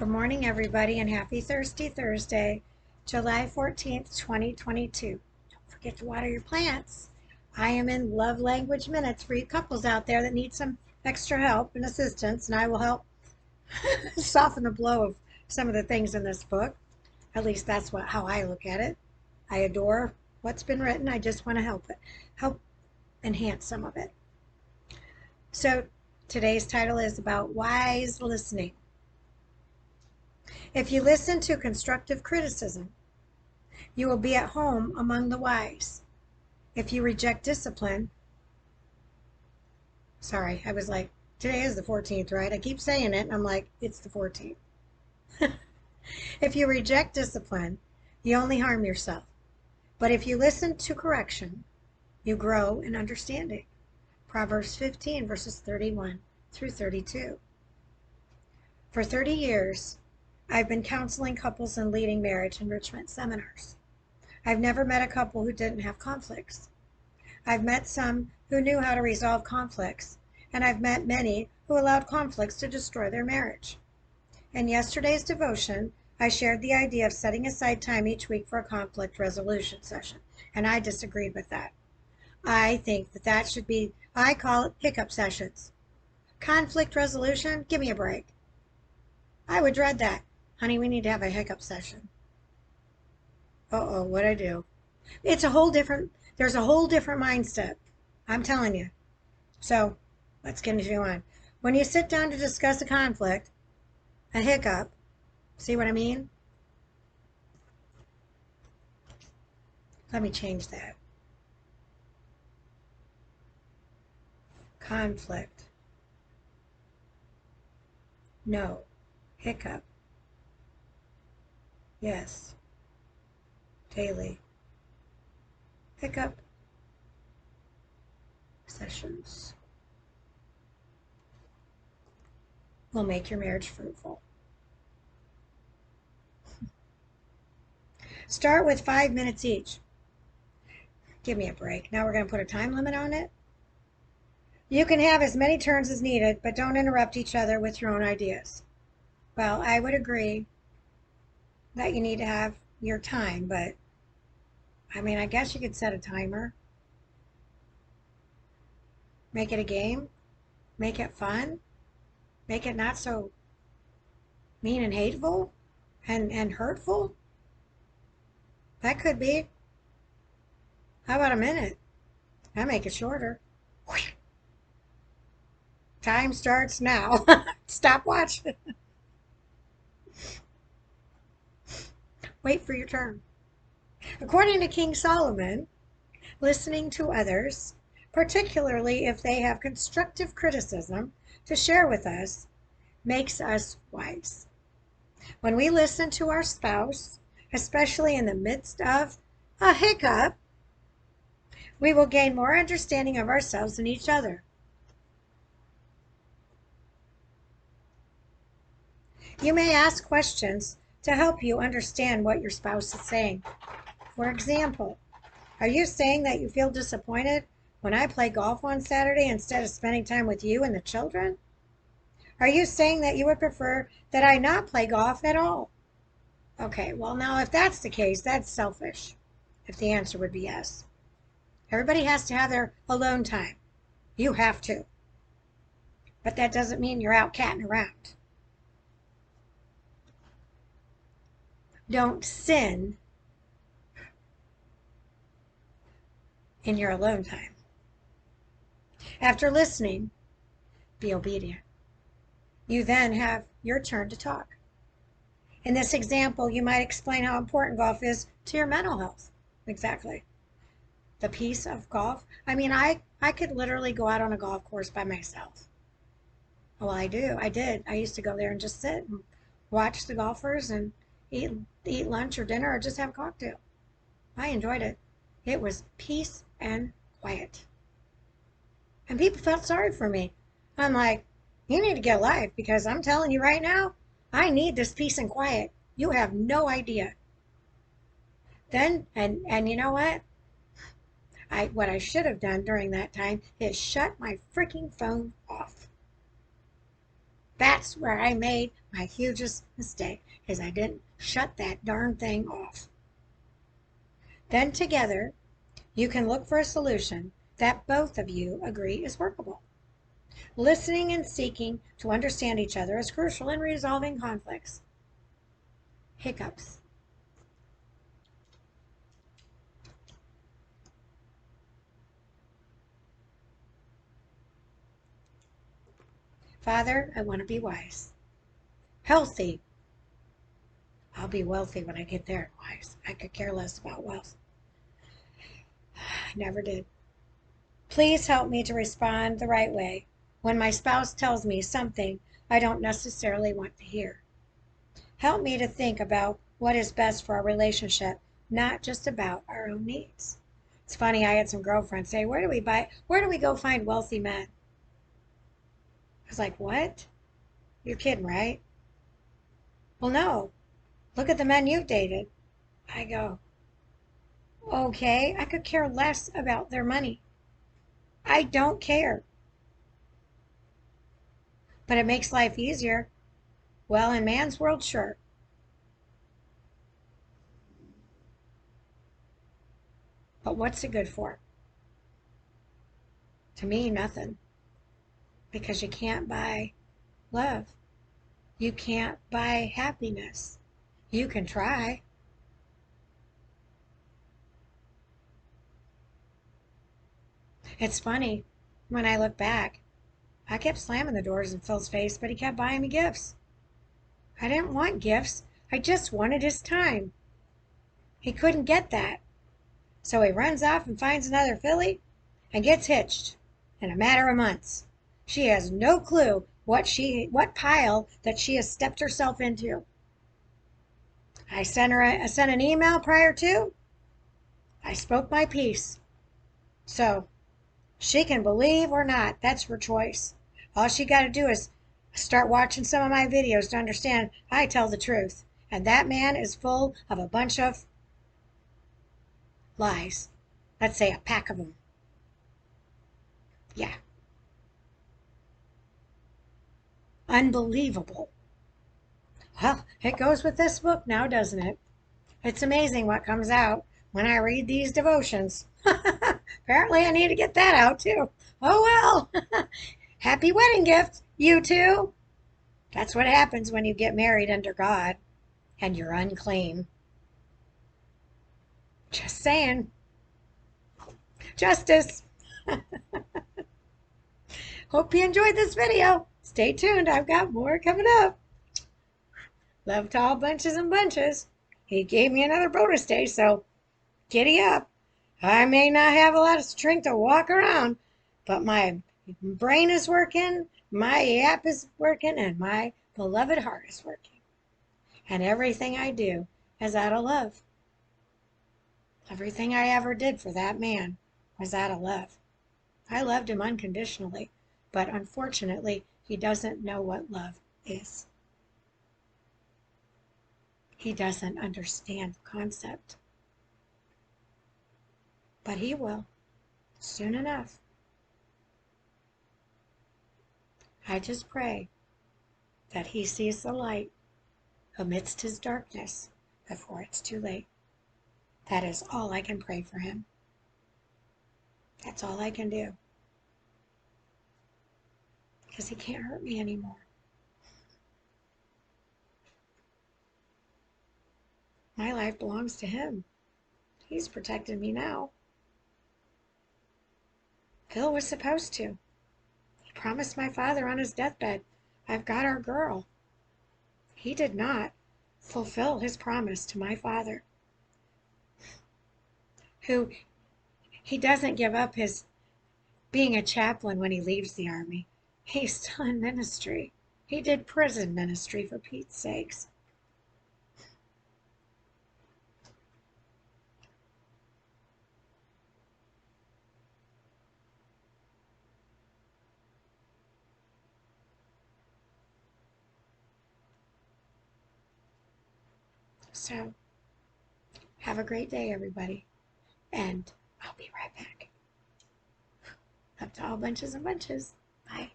Good morning, everybody, and happy Thirsty Thursday, July 14th, 2022. Don't forget to water your plants. I am in Love Language Minutes for you couples out there that need some extra help and assistance, and I will help soften the blow of some of the things in this book. At least that's how I look at it. I adore what's been written. I just want to help enhance some of it. So today's title is about wise listening. If you listen to constructive criticism, you will be at home among the wise. If you reject discipline, sorry, I was like, today is the 14th, right? I keep saying it, and I'm like, it's the 14th. If you reject discipline, you only harm yourself. But if you listen to correction, you grow in understanding. Proverbs 15, verses 31 through 32. For 30 years, I've been counseling couples and leading marriage enrichment seminars. I've never met a couple who didn't have conflicts. I've met some who knew how to resolve conflicts, and I've met many who allowed conflicts to destroy their marriage. In yesterday's devotion, I shared the idea of setting aside time each week for a conflict resolution session, and I disagreed with that. I think that should be, I call it hiccup sessions. Conflict resolution? Give me a break. I would dread that. Honey, we need to have a hiccup session. Uh-oh, what'd I do? There's a whole different mindset. I'm telling you. So, let's continue on. When you sit down to discuss a conflict, a hiccup, see what I mean? Let me change that. Conflict. No. Hiccup. Yes. Daily. Hiccup sessions will make your marriage fruitful. Start with 5 minutes each. Give me a break. Now we're going to put a time limit on it. You can have as many turns as needed, but don't interrupt each other with your own ideas. Well, I would agree that you need to have your time, but I mean, I guess you could set a timer. Make it a game. Make it fun. Make it not so mean and hateful and hurtful. That could be. How about a minute? I make it shorter. Time starts now. Stop watching. Wait for your turn. According to King Solomon, listening to others, particularly if they have constructive criticism to share with us, makes us wise. When we listen to our spouse, especially in the midst of a hiccup, we will gain more understanding of ourselves and each other. You may ask questions to help you understand what your spouse is saying. For example, are you saying that you feel disappointed when I play golf on Saturday instead of spending time with you and the children? Are you saying that you would prefer that I not play golf at all? Okay, well now if that's the case, that's selfish, if the answer would be yes. Everybody has to have their alone time. You have to. But that doesn't mean you're out catting around. Don't sin in your alone time. After listening, be obedient. You then have your turn to talk. In this example, you might explain how important golf is to your mental health. Exactly. The peace of golf. I mean, I could literally go out on a golf course by myself. Well, I do. I did. I used to go there and just sit and watch the golfers and eat lunch or dinner or just have a cocktail. I enjoyed it. It was peace and quiet. And people felt sorry for me. I'm like, you need to get a life because I'm telling you right now, I need this peace and quiet. You have no idea. Then, and you know what? What I should have done during that time is shut my freaking phone off. That's where I made my hugest mistake, is I didn't shut that darn thing off. Then together, you can look for a solution that both of you agree is workable. Listening and seeking to understand each other is crucial in resolving conflicts. Hiccups. Father, I want to be wise. Healthy. I'll be wealthy when I get there, wise. I could care less about wealth. I never did. Please help me to respond the right way when my spouse tells me something I don't necessarily want to hear. Help me to think about what is best for our relationship, not just about our own needs. It's funny, I had some girlfriends say, where do we go find wealthy men? I was like, what? You're kidding, right? Well, no. Look at the men you've dated. I go, okay, I could care less about their money. I don't care. But it makes life easier. Well, in man's world, sure. But what's it good for? To me, nothing. Because you can't buy love. You can't buy happiness. You can try. It's funny, when I look back, I kept slamming the doors in Phil's face, but he kept buying me gifts. I didn't want gifts. I just wanted his time. He couldn't get that. So he runs off and finds another filly and gets hitched in a matter of months. She has no clue what pile that she has stepped herself into. I sent an email prior to. I spoke my piece. So she can believe or not. That's her choice. All she got to do is start watching some of my videos to understand I tell the truth. And that man is full of a bunch of lies. Let's say a pack of them. Yeah. Unbelievable. Well, it goes with this book now, doesn't it? It's amazing what comes out when I read these devotions. Apparently, I need to get that out too. Oh well. Happy wedding gift, you two. That's what happens when you get married under God and you're unclean. Just saying. Justice. Hope you enjoyed this video. Stay tuned. I've got more coming up. Love to all bunches and bunches. He gave me another bonus day, so giddy up. I may not have a lot of strength to walk around, but my brain is working, my app is working, and my beloved heart is working. And everything I do is out of love. Everything I ever did for that man was out of love. I loved him unconditionally, but unfortunately, he doesn't know what love is. He doesn't understand the concept. But he will, soon enough. I just pray that he sees the light amidst his darkness before it's too late. That is all I can pray for him. That's all I can do. Because he can't hurt me anymore. My life belongs to him. He's protected me now. Phil was supposed to. He promised my father on his deathbed, I've got our girl. He did not fulfill his promise to my father, who he doesn't give up his being a chaplain when he leaves the army. He's still in ministry. He did prison ministry, for Pete's sakes. So, have a great day, everybody. And I'll be right back. Up to all bunches and bunches. Bye.